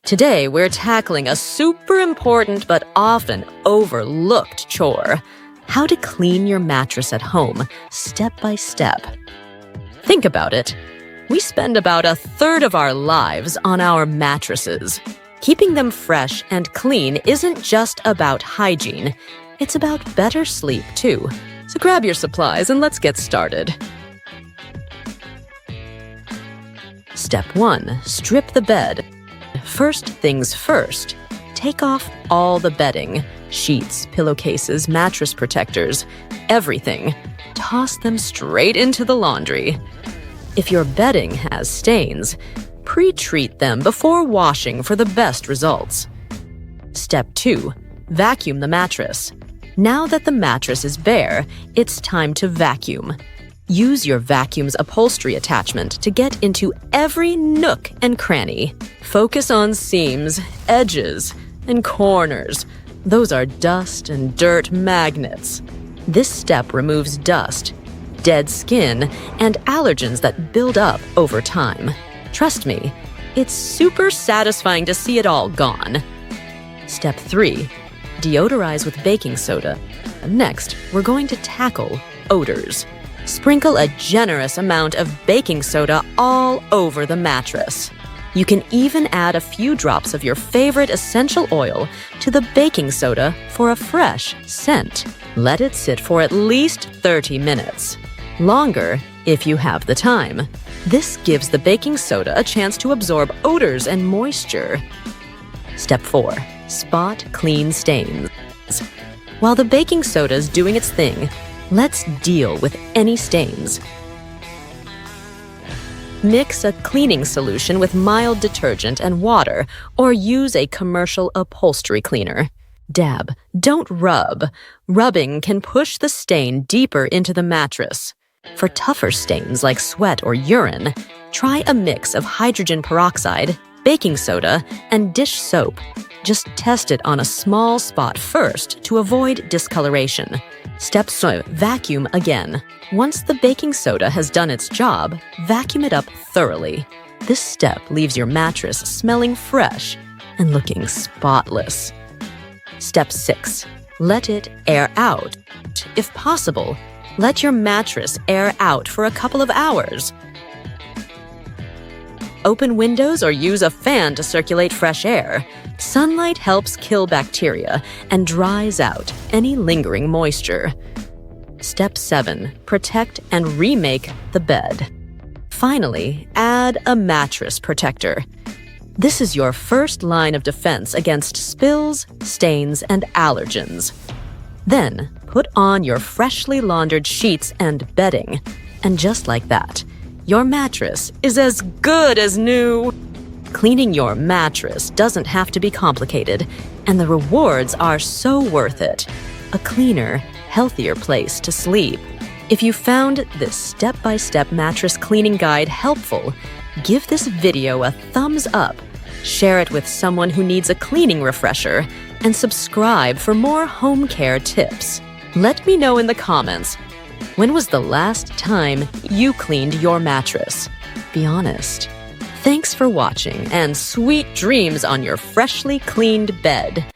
Today, we're tackling a super important but often overlooked chore: how to clean your mattress at home, step by step. Think about it. We spend about a third of our lives on our mattresses. Keeping them fresh and clean isn't just about hygiene. It's about better sleep, too. So grab your supplies and let's get started. Step 1. Strip the bed. First things first. Take off all the bedding. Sheets, pillowcases, mattress protectors, everything. Toss them straight into the laundry. If your bedding has stains, pre-treat them before washing for the best results. Step 2. Vacuum the mattress. Now that the mattress is bare, it's time to vacuum. Use your vacuum's upholstery attachment to get into every nook and cranny. Focus on seams, edges, and corners. Those are dust and dirt magnets. This step removes dust, dead skin, and allergens that build up over time. Trust me, it's super satisfying to see it all gone. Step 3. Deodorize with baking soda. Next, we're going to tackle odors. Sprinkle a generous amount of baking soda all over the mattress. You can even add a few drops of your favorite essential oil to the baking soda for a fresh scent. Let it sit for at least 30 minutes. Longer if you have the time. This gives the baking soda a chance to absorb odors and moisture. Step 4. Spot clean stains. While the baking soda is doing its thing, let's deal with any stains. Mix a cleaning solution with mild detergent and water, or use a commercial upholstery cleaner. Dab, don't rub. Rubbing can push the stain deeper into the mattress. For tougher stains like sweat or urine, try a mix of hydrogen peroxide, baking soda, and dish soap. Just test it on a small spot first to avoid discoloration. Step 2. Vacuum again. Once the baking soda has done its job, vacuum it up thoroughly. This step leaves your mattress smelling fresh and looking spotless. Step 6. Let it air out. If possible, let your mattress air out for a couple of hours. Open windows or use a fan to circulate fresh air. Sunlight helps kill bacteria and dries out any lingering moisture. Step 7. Protect and remake the bed. Finally, add a mattress protector. This is your first line of defense against spills, stains, and allergens. Then, put on your freshly laundered sheets and bedding. And just like that, your mattress is as good as new. Cleaning your mattress doesn't have to be complicated, and the rewards are so worth it. A cleaner, healthier place to sleep. If you found this step-by-step mattress cleaning guide helpful, give this video a thumbs up, share it with someone who needs a cleaning refresher, and subscribe for more home care tips. Let me know in the comments, when was the last time you cleaned your mattress? Be honest. Thanks for watching, and sweet dreams on your freshly cleaned bed.